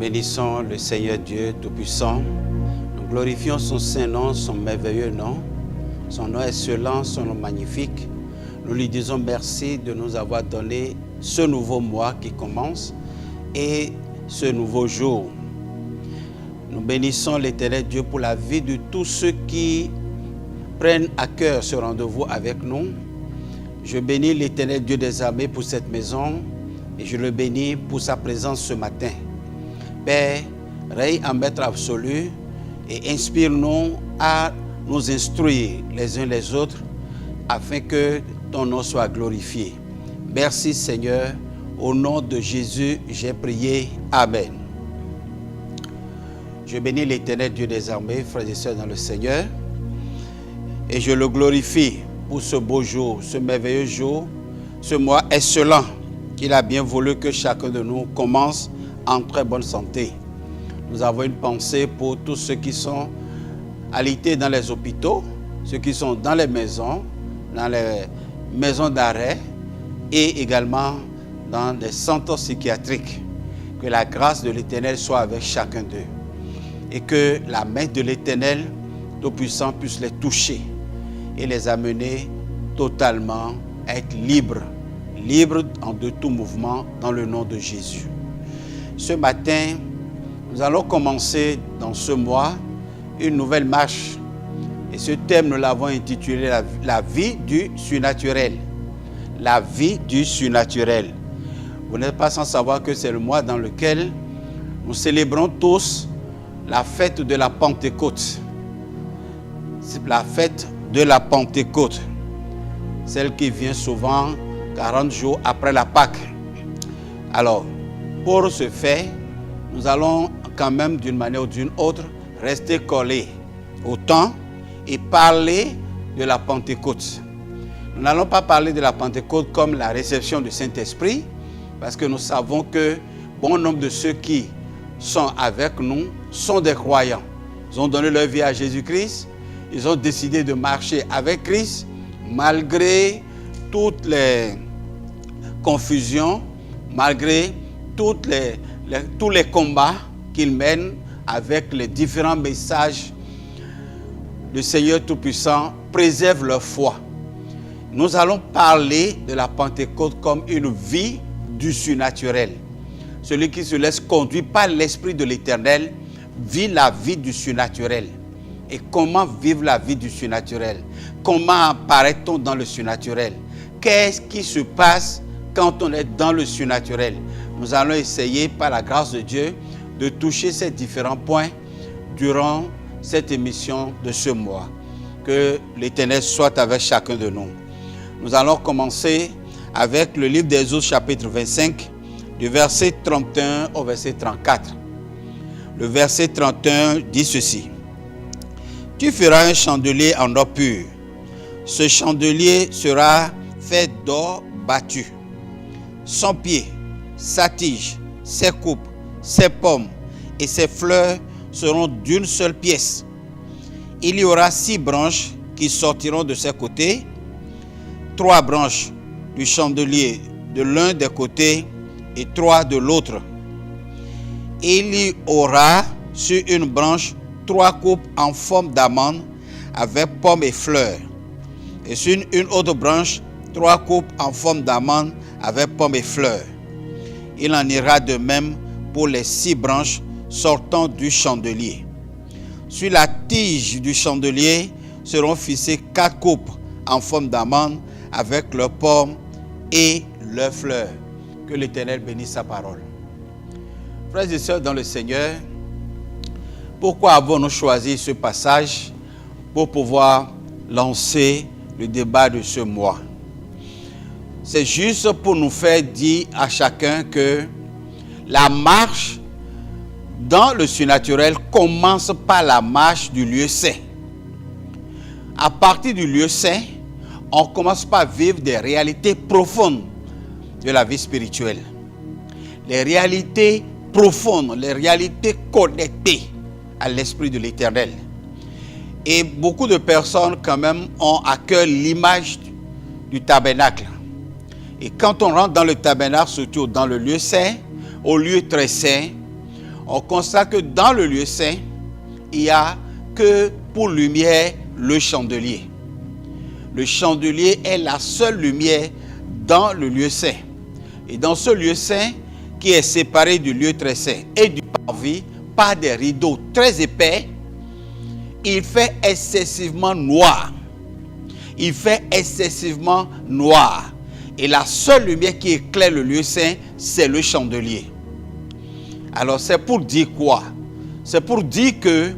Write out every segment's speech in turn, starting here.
bénissons le Seigneur Dieu Tout-Puissant. Nous glorifions son Saint-Nom, son merveilleux nom. Son nom excellent, son nom magnifique. Nous lui disons merci de nous avoir donné ce nouveau mois qui commence et ce nouveau jour. Nous bénissons l'Éternel Dieu pour la vie de tous ceux qui prennent à cœur ce rendez-vous avec nous. Je bénis l'Éternel Dieu des armées pour cette maison et je le bénis pour sa présence ce matin. Père, règne en maître absolu et inspire-nous à nous instruire les uns les autres afin que ton nom soit glorifié. Merci Seigneur, au nom de Jésus, j'ai prié. Amen. Je bénis l'Éternel Dieu des armées, frères et sœurs dans le Seigneur, et je le glorifie pour ce beau jour, ce merveilleux jour, ce mois excellent qu'il a bien voulu que chacun de nous commence en très bonne santé. Nous avons une pensée pour tous ceux qui sont alités dans les hôpitaux, ceux qui sont dans les maisons d'arrêt et également dans les centres psychiatriques. Que la grâce de l'Éternel soit avec chacun d'eux et que la main de l'Éternel Tout-Puissant puisse les toucher et les amener totalement à être libres de tout mouvement dans le nom de Jésus. Ce matin, nous allons commencer dans ce mois une nouvelle marche. Et ce thème, nous l'avons intitulé la vie du surnaturel. La vie du surnaturel. Vous n'êtes pas sans savoir que c'est le mois dans lequel nous célébrons tous la fête de la Pentecôte. C'est la fête de la Pentecôte. Celle qui vient souvent 40 jours après la Pâque. Alors, pour ce faire, nous allons quand même d'une manière ou d'une autre rester collés au temps et parler de la Pentecôte. Nous n'allons pas parler de la Pentecôte comme la réception du Saint-Esprit, parce que nous savons que bon nombre de ceux qui sont avec nous sont des croyants. Ils ont donné leur vie à Jésus-Christ, ils ont décidé de marcher avec Christ, malgré toutes les confusions, malgré tous les combats qu'ils mènent avec les différents messages. Le Seigneur Tout-Puissant préserve leur foi. Nous allons parler de la Pentecôte comme une vie du surnaturel. Celui qui se laisse conduire par l'Esprit de l'Éternel vit la vie du surnaturel. Et comment vivre la vie du surnaturel? Comment apparaît-on dans le surnaturel? Qu'est-ce qui se passe quand on est dans le surnaturel? Nous allons essayer, par la grâce de Dieu, de toucher ces différents points durant cette émission de ce mois. Que l'Éternel soit avec chacun de nous. Nous allons commencer avec le livre d'Exode chapitre 25, du verset 31 au verset 34. Le verset 31 dit ceci. « Tu feras un chandelier en or pur. Ce chandelier sera fait d'or battu. Son pied, sa tige, ses coupes, ses pommes et ses fleurs seront d'une seule pièce. Il y aura 6 branches qui sortiront de ses côtés, 3 branches du chandelier de l'un des côtés et 3 de l'autre. Il y aura sur une branche 3 coupes en forme d'amande avec pommes et fleurs. Et sur une autre branche, 3 coupes en forme d'amande avec pommes et fleurs. Il en ira de même pour les 6 branches sortant du chandelier. Sur la tige du chandelier seront fixées 4 coupes en forme d'amande avec leurs pommes et leurs fleurs. Que l'Éternel bénisse sa parole. Frères et sœurs dans le Seigneur, pourquoi avons-nous choisi ce passage pour pouvoir lancer le débat de ce mois? C'est juste pour nous faire dire à chacun que la marche dans le surnaturel commence par la marche du lieu saint. À partir du lieu saint, on commence par vivre des réalités profondes de la vie spirituelle. Les réalités profondes, les réalités connectées à l'Esprit de l'Éternel. Et beaucoup de personnes quand même ont à cœur l'image du tabernacle. Et quand on rentre dans le tabernacle, surtout dans le lieu saint, au lieu très saint, on constate que dans le lieu saint, il n'y a que pour lumière le chandelier. Le chandelier est la seule lumière dans le lieu saint. Et dans ce lieu saint, qui est séparé du lieu très saint et du parvis par des rideaux très épais, il fait excessivement noir. Il fait excessivement noir. Et la seule lumière qui éclaire le lieu saint, c'est le chandelier. Alors c'est pour dire quoi? C'est pour dire que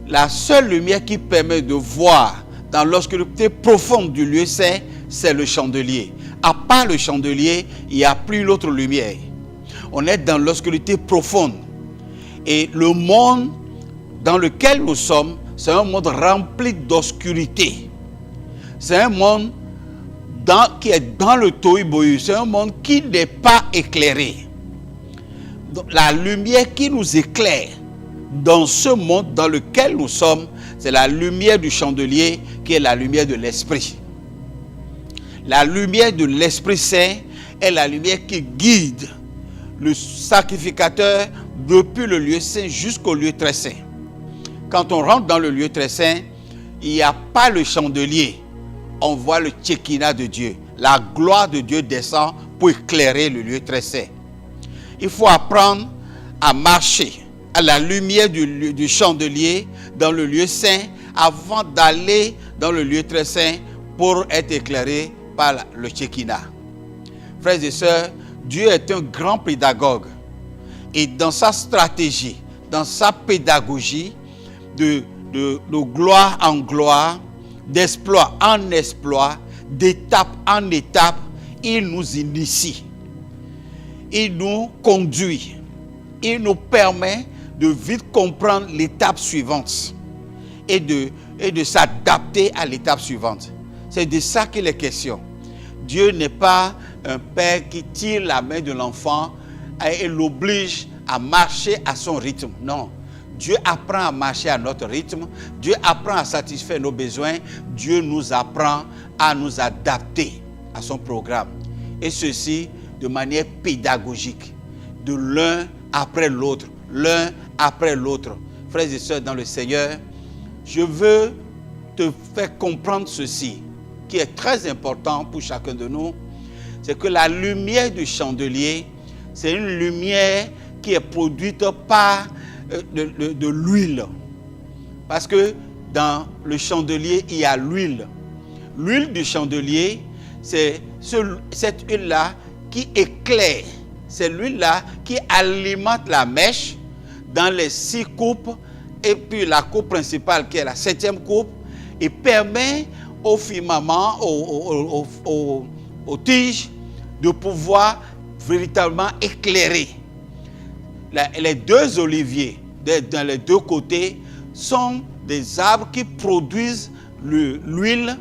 la seule lumière qui permet de voir dans l'obscurité profonde du lieu saint, c'est le chandelier. À part le chandelier, il n'y a plus l'autre lumière. On est dans l'obscurité profonde. Et le monde dans lequel nous sommes, c'est un monde rempli d'obscurité. C'est un monde qui est dans le tohu-bohu. C'est un monde qui n'est pas éclairé. Donc, la lumière qui nous éclaire dans ce monde dans lequel nous sommes, c'est la lumière du chandelier qui est la lumière de l'Esprit. La lumière de l'Esprit Saint est la lumière qui guide le sacrificateur depuis le lieu saint jusqu'au lieu très saint. Quand on rentre dans le lieu très saint, il n'y a pas le chandelier. On voit le Shekinah de Dieu. La gloire de Dieu descend pour éclairer le lieu très saint. Il faut apprendre à marcher à la lumière du chandelier dans le lieu saint avant d'aller dans le lieu très saint pour être éclairé par le Shekinah. Frères et sœurs, Dieu est un grand pédagogue. Et dans sa stratégie, dans sa pédagogie, de gloire en gloire, d'exploit en exploit, d'étape en étape, il nous initie. Il nous conduit. Il nous permet de vite comprendre l'étape suivante et de s'adapter à l'étape suivante. C'est de ça qu'il est question. Dieu n'est pas un père qui tire la main de l'enfant et l'oblige à marcher à son rythme. Non. Dieu apprend à marcher à notre rythme. Dieu apprend à satisfaire nos besoins. Dieu nous apprend à nous adapter à son programme. Et ceci de manière pédagogique. De l'un après l'autre. L'un après l'autre. Frères et sœurs dans le Seigneur, je veux te faire comprendre ceci, qui est très important pour chacun de nous. C'est que la lumière du chandelier, c'est une lumière qui est produite par de l'huile. Parce que dans le chandelier, il y a l'huile. L'huile du chandelier, c'est cette huile-là qui éclaire. C'est l'huile-là qui alimente la mèche dans les 6 coupes et puis la coupe principale qui est la 7e coupe et permet au firmament, aux tiges de pouvoir véritablement éclairer. Les 2 oliviers dans les 2 côtés sont des arbres qui produisent l'huile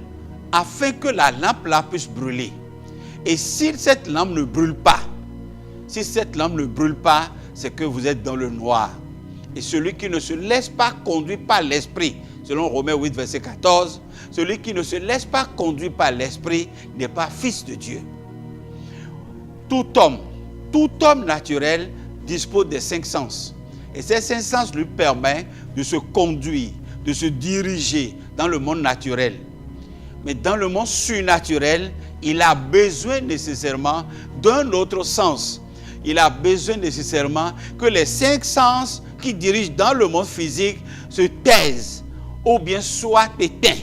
afin que la lampe là puisse brûler. Et si cette lampe ne brûle pas, c'est que vous êtes dans le noir. Et celui qui ne se laisse pas conduire par l'esprit, selon Romains 8, verset 14, celui qui ne se laisse pas conduire par l'esprit n'est pas fils de Dieu. Tout homme naturel dispose des 5 sens. Et ces 5 sens lui permettent de se conduire, de se diriger dans le monde naturel. Mais dans le monde surnaturel, il a besoin nécessairement d'un autre sens. Il a besoin nécessairement que les 5 sens qui dirigent dans le monde physique se taisent ou bien soient éteints,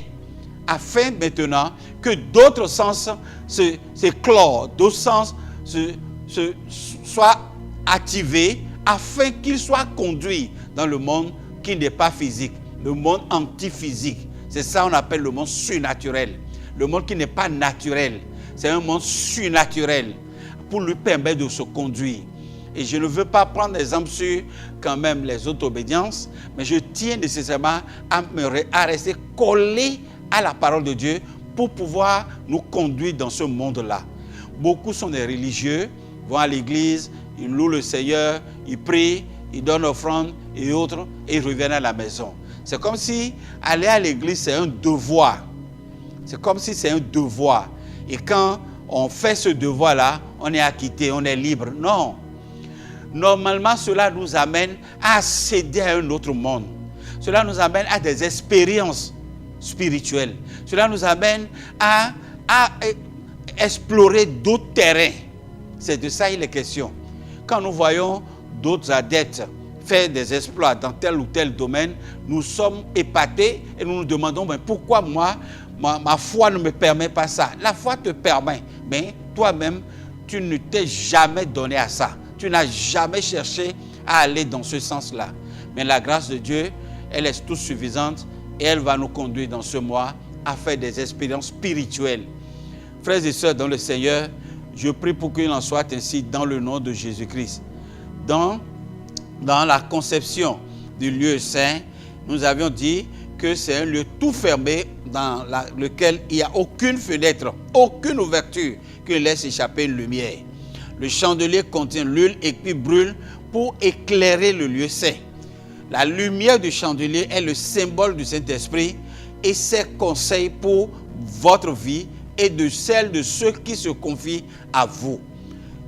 afin maintenant que d'autres sens s'éclorent, d'autres sens soient activés, afin qu'ils soient conduits dans le monde qui n'est pas physique, le monde antiphysique. C'est ça qu'on appelle le monde surnaturel. Le monde qui n'est pas naturel, c'est un monde surnaturel pour lui permettre de se conduire. Et je ne veux pas prendre l'exemple sur quand même les autres obédiences, mais je tiens nécessairement à rester collé à la parole de Dieu pour pouvoir nous conduire dans ce monde-là. Beaucoup sont des religieux, vont à l'église, ils louent le Seigneur, ils prient, ils donnent offrande et autres, et ils reviennent à la maison. C'est comme si aller à l'église, c'est un devoir. C'est comme si c'est un devoir. Et quand on fait ce devoir-là, on est acquitté, on est libre. Non. normalement, cela nous amène à accéder à un autre monde. Cela nous amène à des expériences spirituelles. Cela nous amène à explorer d'autres terrains. C'est de ça il est question. Quand nous voyons d'autres adeptes faire des exploits dans tel ou tel domaine, nous sommes épatés et nous nous demandons mais pourquoi moi, ma foi ne me permet pas ça. La foi te permet, mais toi-même, tu ne t'es jamais donné à ça. Tu n'as jamais cherché à aller dans ce sens-là. Mais la grâce de Dieu, elle est toute suffisante et elle va nous conduire dans ce mois à faire des expériences spirituelles. Frères et sœurs dans le Seigneur, je prie pour qu'il en soit ainsi dans le nom de Jésus-Christ. Dans la conception du lieu saint, nous avions dit que c'est un lieu tout fermé dans lequel il n'y a aucune fenêtre, aucune ouverture qui laisse échapper une lumière. Le chandelier contient l'huile et puis brûle pour éclairer le lieu saint. La lumière du chandelier est le symbole du Saint-Esprit et ses conseils pour votre vie et de celle de ceux qui se confient à vous.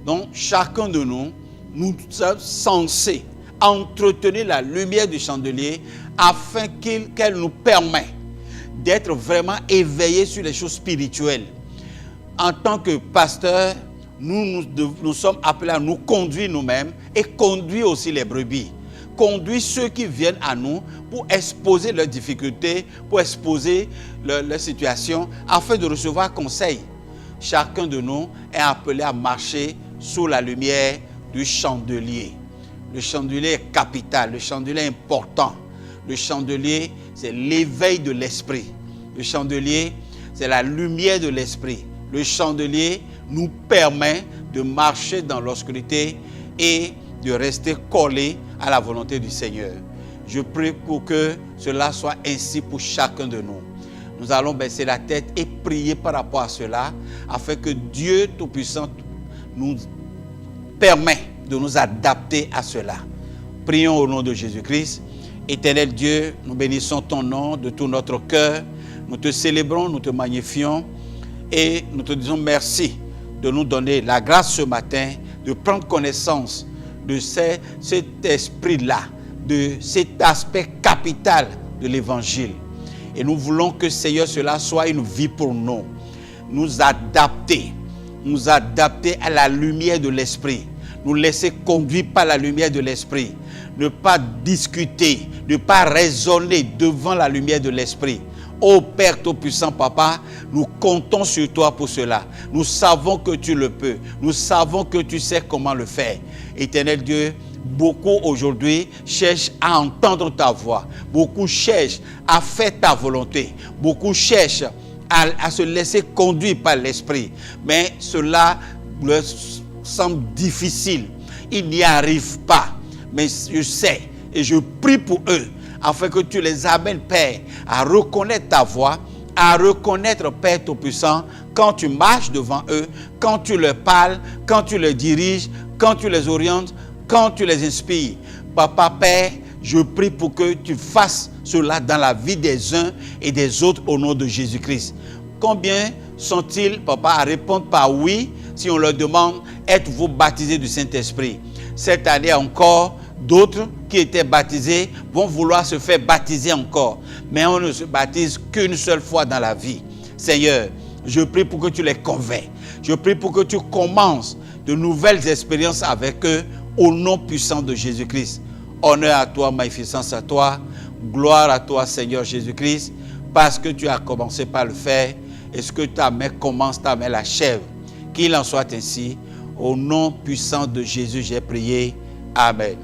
Donc, chacun de nous, nous sommes censés entretenir la lumière du chandelier afin qu'elle nous permette d'être vraiment éveillés sur les choses spirituelles. En tant que pasteur, nous sommes appelés à nous conduire nous-mêmes et conduire aussi les brebis. Conduire ceux qui viennent à nous pour exposer leurs difficultés, pour exposer leur situation, afin de recevoir conseil. Chacun de nous est appelé à marcher sous la lumière du chandelier. Le chandelier est capital, le chandelier est important. Le chandelier, c'est l'éveil de l'esprit. Le chandelier, c'est la lumière de l'esprit. Le chandelier nous permet de marcher dans l'obscurité et de rester collés à la volonté du Seigneur. Je prie pour que cela soit ainsi pour chacun de nous. Nous allons baisser la tête et prier par rapport à cela, afin que Dieu Tout-Puissant nous permette de nous adapter à cela. Prions au nom de Jésus-Christ. Éternel Dieu, nous bénissons ton nom de tout notre cœur. Nous te célébrons, nous te magnifions et nous te disons merci de nous donner la grâce ce matin de prendre connaissance de cet esprit-là, de cet aspect capital de l'évangile. Et nous voulons que, Seigneur, cela soit une vie pour nous. Nous adapter à la lumière de l'esprit. Nous laisser conduire par la lumière de l'esprit. Ne pas discuter, ne pas raisonner devant la lumière de l'esprit. Ô Père Tout-Puissant, Papa, nous comptons sur toi pour cela. Nous savons que tu le peux. Nous savons que tu sais comment le faire. Éternel Dieu, beaucoup aujourd'hui cherchent à entendre ta voix. Beaucoup cherchent à faire ta volonté. Beaucoup cherchent à se laisser conduire par l'esprit. Mais cela leur semble difficile. Ils n'y arrivent pas. Mais je sais et je prie pour eux, afin que tu les amènes, Père, à reconnaître ta voix, à reconnaître, Père Tout-Puissant, quand tu marches devant eux, quand tu leur parles, quand tu les diriges, quand tu les orientes, quand tu les inspires. Papa, Père, je prie pour que tu fasses cela dans la vie des uns et des autres au nom de Jésus-Christ. Combien sont-ils, Papa, à répondre par oui si on leur demande, êtes-vous baptisés du Saint-Esprit? Cette année encore, d'autres qui étaient baptisés vont vouloir se faire baptiser encore. Mais on ne se baptise qu'une seule fois dans la vie. Seigneur, je prie pour que tu les convaincs. Je prie pour que tu commences de nouvelles expériences avec eux au nom puissant de Jésus-Christ. Honneur à toi, magnificence à toi. Gloire à toi, Seigneur Jésus-Christ, parce que tu as commencé par le faire. Et ce que ta main commence, ta main l'achève. Qu'il en soit ainsi. Au nom puissant de Jésus, j'ai prié. Amen.